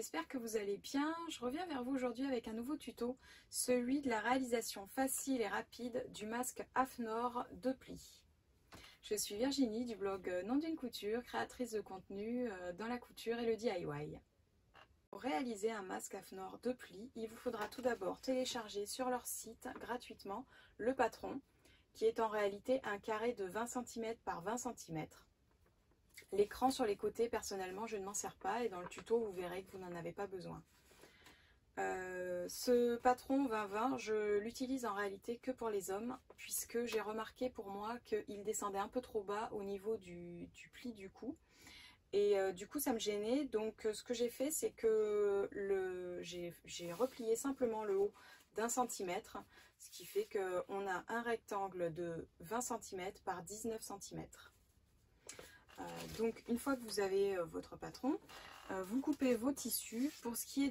j'espère que vous allez bien. Je reviens vers vous aujourd'hui avec un nouveau tuto, celui de la réalisation facile et rapide du masque AFNOR de plis. Je suis Virginie du blog Nom d'une couture, créatrice de contenu dans la couture et le DIY. Pour réaliser un masque AFNOR de plis, il vous faudra tout d'abord télécharger sur leur site gratuitement le patron, qui est en réalité un carré de 20 cm par 20 cm. L'écran sur les côtés, personnellement, je ne m'en sers pas et dans le tuto, vous verrez que vous n'en avez pas besoin. Ce patron 20-20, je l'utilise en réalité que pour les hommes, puisque j'ai remarqué pour moi qu'il descendait un peu trop bas au niveau du pli du cou. Et du coup, ça me gênait. Donc, ce que j'ai fait, c'est que j'ai replié simplement le haut d'1 centimètre, ce qui fait qu'on a un rectangle de 20 cm par 19 cm. Donc une fois que vous avez votre patron, vous coupez vos tissus. Pour ce qui est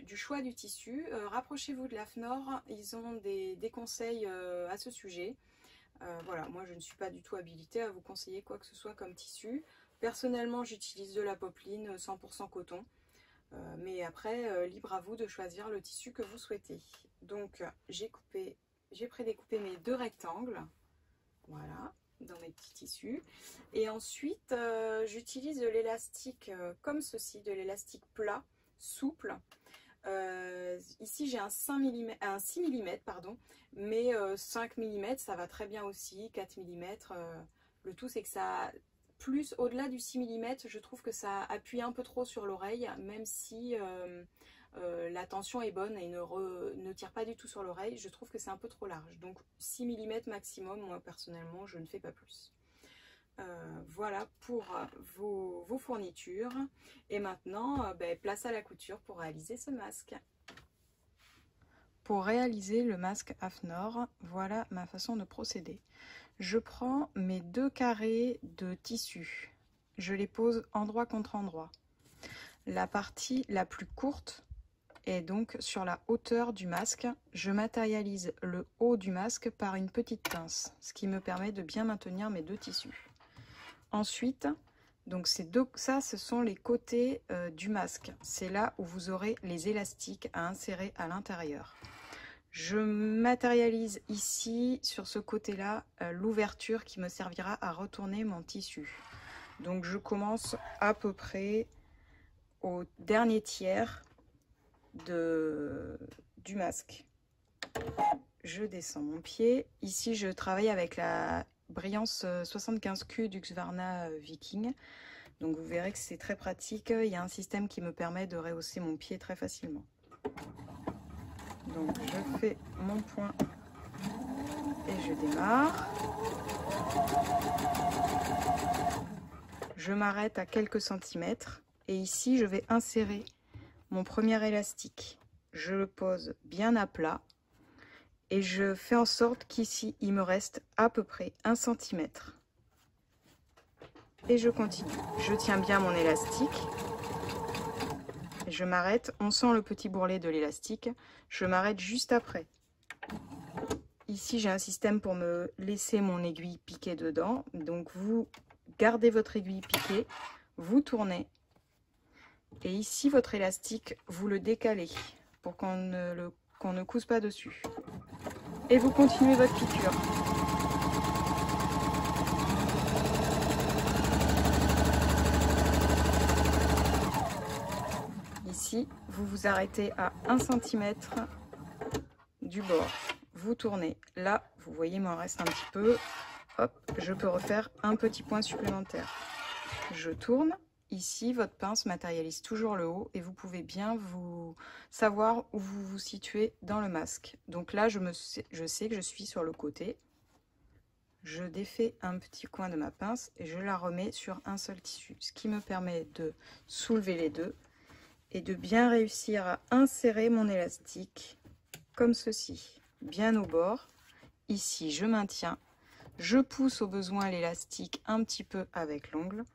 du choix du tissu, rapprochez-vous de l'AFNOR, ils ont des conseils à ce sujet. Voilà, moi je ne suis pas du tout habilitée à vous conseiller quoi que ce soit comme tissu. Personnellement, j'utilise de la popeline 100% coton, mais après libre à vous de choisir le tissu que vous souhaitez. Donc j'ai prédécoupé mes deux rectangles, voilà, dans mes petits tissus, et ensuite j'utilise de l'élastique comme ceci, de l'élastique plat souple. Ici j'ai un 6 mm pardon, mais 5 mm ça va très bien aussi, 4 mm. Le tout c'est que ça, plus au-delà du 6 mm, je trouve que ça appuie un peu trop sur l'oreille, même si la tension est bonne et ne tire pas du tout sur l'oreille. Je trouve que c'est un peu trop large, donc 6 mm maximum. Moi personnellement je ne fais pas plus. Voilà pour vos fournitures, et maintenant place à la couture pour réaliser ce masque. Pour réaliser le masque AFNOR, voilà ma façon de procéder. Je prends mes deux carrés de tissu, je les pose endroit contre endroit. La partie la plus courte est donc sur la hauteur du masque. Je matérialise le haut du masque par une petite pince, ce qui me permet de bien maintenir mes deux tissus. Ensuite, donc ça ce sont les côtés du masque. C'est là où vous aurez les élastiques à insérer à l'intérieur. Je matérialise ici, sur ce côté-là, l'ouverture qui me servira à retourner mon tissu. Donc je commence à peu près au dernier tiers du masque. Je descends mon pied. Ici, je travaille avec la Brillance 75Q d'Husqvarna Viking. Donc vous verrez que c'est très pratique. Il y a un système qui me permet de rehausser mon pied très facilement. Donc je fais mon point et je démarre. Je m'arrête à quelques centimètres et ici je vais insérer mon premier élastique. Je le pose bien à plat et je fais en sorte qu'ici il me reste à peu près 1 cm. Et je continue. Je tiens bien mon élastique. Je m'arrête, on sent le petit bourrelet de l'élastique, je m'arrête juste après. Ici j'ai un système pour me laisser mon aiguille piquée dedans, donc vous gardez votre aiguille piquée, vous tournez, et ici votre élastique, vous le décalez pour qu'on ne couse pas dessus. Et vous continuez votre piqûre. Ici, vous vous arrêtez à 1 cm du bord. Vous tournez. Là, vous voyez, il m'en reste un petit peu. Hop, je peux refaire un petit point supplémentaire. Je tourne. Ici, votre pince matérialise toujours le haut et vous pouvez bien savoir où vous vous situez dans le masque. Donc là, je sais que je suis sur le côté. Je défais un petit coin de ma pince et je la remets sur un seul tissu, ce qui me permet de soulever les deux et de bien réussir à insérer mon élastique comme ceci, bien au bord. Ici, je maintiens, je pousse au besoin l'élastique un petit peu avec l'ongle,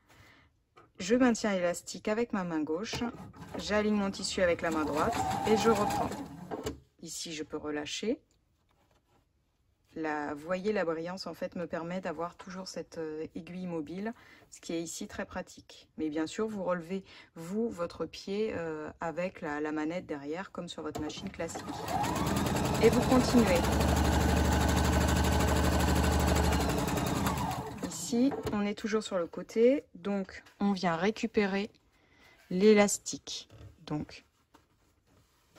je maintiens l'élastique avec ma main gauche, j'aligne mon tissu avec la main droite et je reprends. Ici, je peux relâcher. vous voyez, la brillance en fait me permet d'avoir toujours cette aiguille mobile, ce qui est ici très pratique. Mais bien sûr, vous relevez, vous, votre pied avec la manette derrière, comme sur votre machine classique. Et vous continuez. Ici, on est toujours sur le côté, donc on vient récupérer l'élastique. Donc,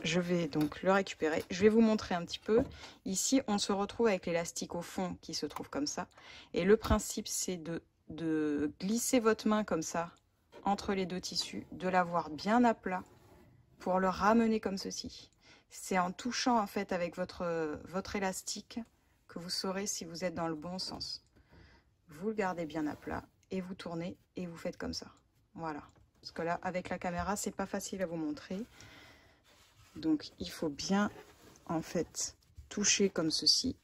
je vais donc le récupérer. Je vais vous montrer un petit peu. Ici, on se retrouve avec l'élastique au fond qui se trouve comme ça. Et le principe, c'est de glisser votre main comme ça entre les deux tissus, de l'avoir bien à plat pour le ramener comme ceci. C'est en touchant en fait avec votre élastique que vous saurez si vous êtes dans le bon sens. Vous le gardez bien à plat et vous tournez et vous faites comme ça. Voilà. Parce que là, avec la caméra, c'est pas facile à vous montrer. Donc, il faut bien, en fait, toucher comme ceci.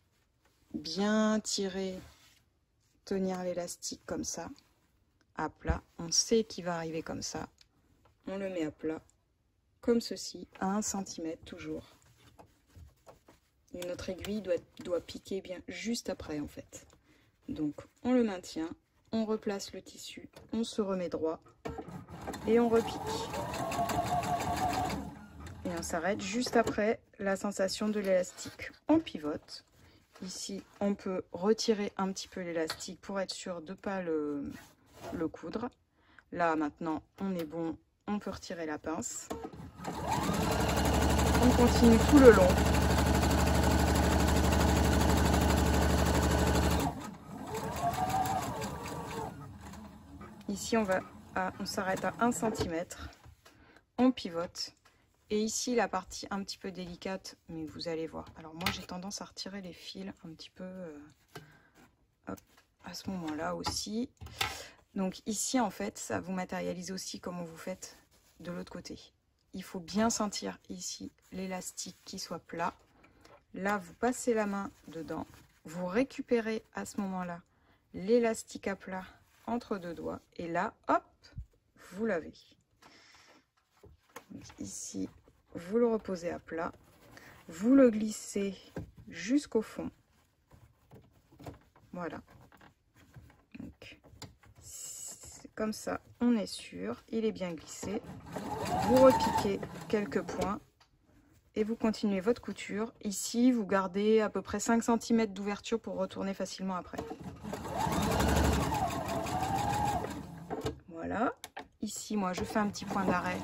Bien tirer, tenir l'élastique comme ça, à plat. On sait qu'il va arriver comme ça. On le met à plat, comme ceci, à 1 cm toujours. Et notre aiguille doit piquer bien juste après, en fait. Donc, on le maintient, on replace le tissu, on se remet droit et on repique. Et on s'arrête juste après la sensation de l'élastique. On pivote. Ici, on peut retirer un petit peu l'élastique pour être sûr de ne pas le coudre. Là, maintenant, on est bon. On peut retirer la pince. On continue tout le long. Ici, on s'arrête à 1 cm. On pivote. Et ici, la partie un petit peu délicate, mais vous allez voir. Alors moi, j'ai tendance à retirer les fils un petit peu hop, à ce moment-là aussi. Donc ici, en fait, ça vous matérialise aussi comment vous faites de l'autre côté. Il faut bien sentir ici l'élastique qui soit plat. Là, vous passez la main dedans. Vous récupérez à ce moment-là l'élastique à plat entre deux doigts. Et là, hop, vous l'avez. Ici, vous le reposez à plat, vous le glissez jusqu'au fond. Voilà. Donc, comme ça, on est sûr, il est bien glissé. Vous repiquez quelques points et vous continuez votre couture. Ici, vous gardez à peu près 5 cm d'ouverture pour retourner facilement après. Voilà. Ici, moi, je fais un petit point d'arrêt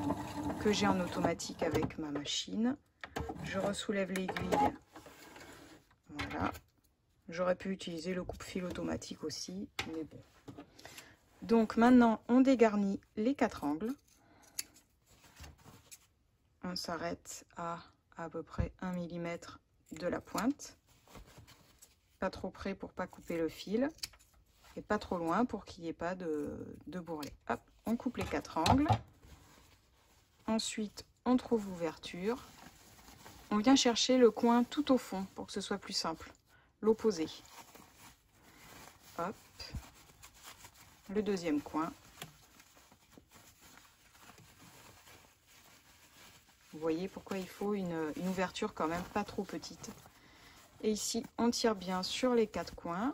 que j'ai en automatique avec ma machine. Je ressoulève l'aiguille. Voilà. J'aurais pu utiliser le coupe-fil automatique aussi, mais bon. Donc maintenant, on dégarnit les 4 angles. On s'arrête à peu près 1 mm de la pointe. Pas trop près pour pas couper le fil. Et pas trop loin pour qu'il n'y ait pas de bourrelet. Hop, on coupe les 4 angles. Ensuite, on trouve l'ouverture. On vient chercher le coin tout au fond pour que ce soit plus simple. L'opposé. Hop. Le deuxième coin. Vous voyez pourquoi il faut une ouverture quand même pas trop petite. Et ici, on tire bien sur les 4 coins.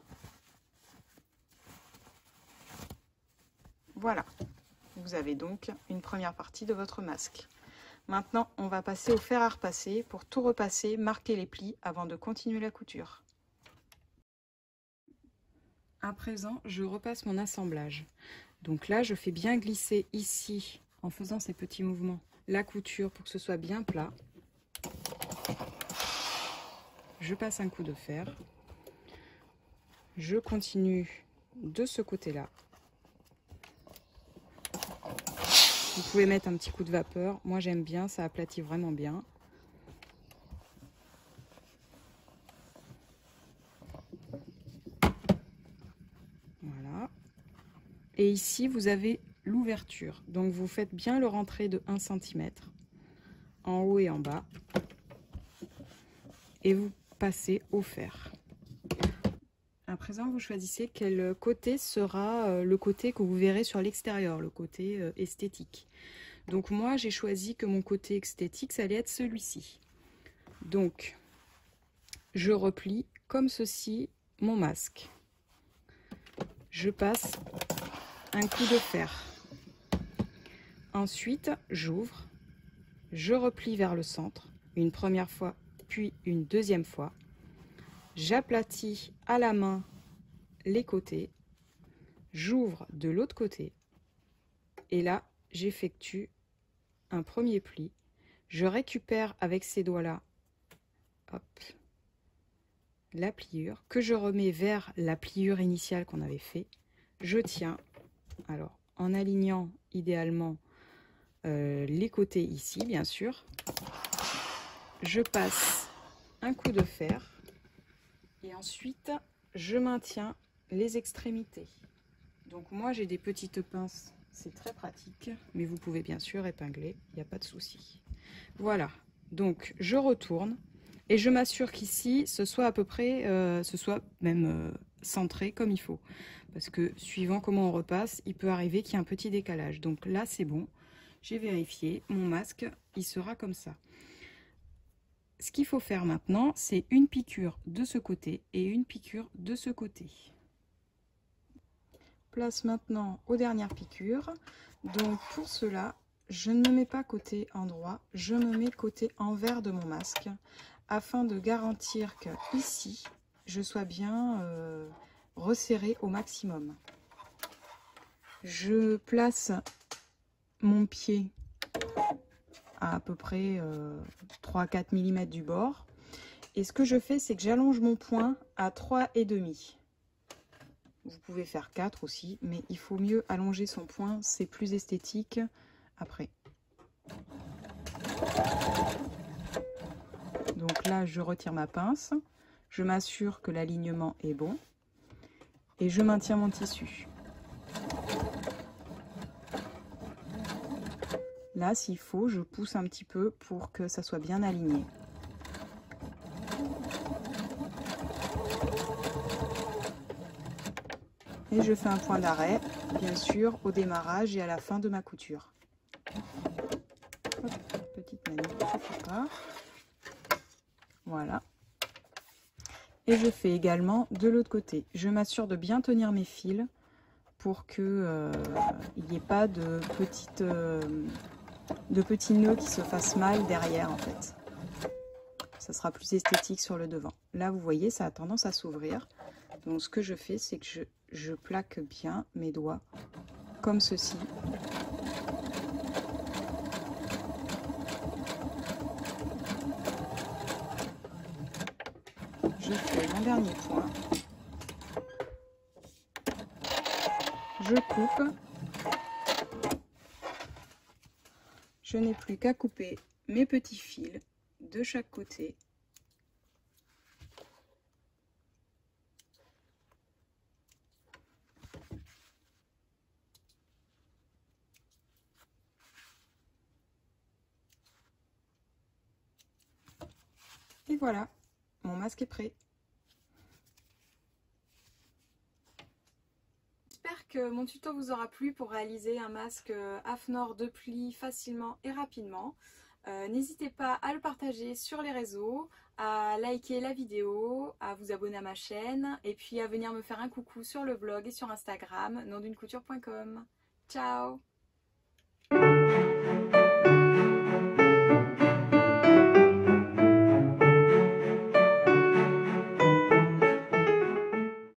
Voilà, vous avez donc une première partie de votre masque. Maintenant, on va passer au fer à repasser pour tout repasser, marquer les plis avant de continuer la couture. À présent, je repasse mon assemblage. Donc là, je fais bien glisser ici, en faisant ces petits mouvements, la couture pour que ce soit bien plat. Je passe un coup de fer. Je continue de ce côté-là. Vous pouvez mettre un petit coup de vapeur. Moi, j'aime bien, ça aplatit vraiment bien. Voilà. Et ici, vous avez l'ouverture. Donc, vous faites bien le rentrer de 1 cm en haut et en bas. Et vous passez au fer. À présent, vous choisissez quel côté sera le côté que vous verrez sur l'extérieur, le côté esthétique. Donc moi, j'ai choisi que mon côté esthétique, ça allait être celui-ci. Donc, je replie comme ceci mon masque. Je passe un coup de fer. Ensuite, j'ouvre, je replie vers le centre, une première fois, puis une deuxième fois. J'aplatis à la main les côtés, j'ouvre de l'autre côté, et là, j'effectue un premier pli. Je récupère avec ces doigts-là, hop, la pliure, que je remets vers la pliure initiale qu'on avait fait. Je tiens, alors en alignant idéalement les côtés ici, bien sûr. Je passe un coup de fer et ensuite je maintiens les extrémités. Donc moi j'ai des petites pinces, c'est très pratique, mais vous pouvez bien sûr épingler, il n'y a pas de souci. Voilà, donc je retourne et je m'assure qu'ici ce soit à peu près, ce soit même centré comme il faut. Parce que suivant comment on repasse, il peut arriver qu'il y ait un petit décalage. Donc là c'est bon, j'ai vérifié, mon masque il sera comme ça. Ce qu'il faut faire maintenant, c'est une piqûre de ce côté et une piqûre de ce côté. Place maintenant aux dernières piqûres. Donc pour cela, je ne me mets pas côté endroit, je me mets côté envers de mon masque afin de garantir que ici, je sois bien resserré au maximum. Je place mon pied à peu près 3-4 mm du bord. Et ce que je fais, c'est que j'allonge mon poing à 3,5. Vous pouvez faire 4 aussi, mais il faut mieux allonger son poing, c'est plus esthétique après. Donc là, je retire ma pince, je m'assure que l'alignement est bon et je maintiens mon tissu. Là, s'il faut, je pousse un petit peu pour que ça soit bien aligné. Et je fais un point d'arrêt, bien sûr, au démarrage et à la fin de ma couture. Hop, petite manip, quelque part. Voilà. Et je fais également de l'autre côté. Je m'assure de bien tenir mes fils pour que il n'y ait pas de petits nœuds qui se fassent mal derrière en fait. Ça sera plus esthétique sur le devant. Là, vous voyez, ça a tendance à s'ouvrir. Donc, ce que je fais, c'est que je plaque bien mes doigts comme ceci. Je fais mon dernier point. Je coupe. Je n'ai plus qu'à couper mes petits fils de chaque côté. Et voilà, mon masque est prêt. J'espère que mon tuto vous aura plu pour réaliser un masque AFNOR de plis facilement et rapidement. N'hésitez pas à le partager sur les réseaux, à liker la vidéo, à vous abonner à ma chaîne et puis à venir me faire un coucou sur le blog et sur Instagram nondunecouture.com. Ciao!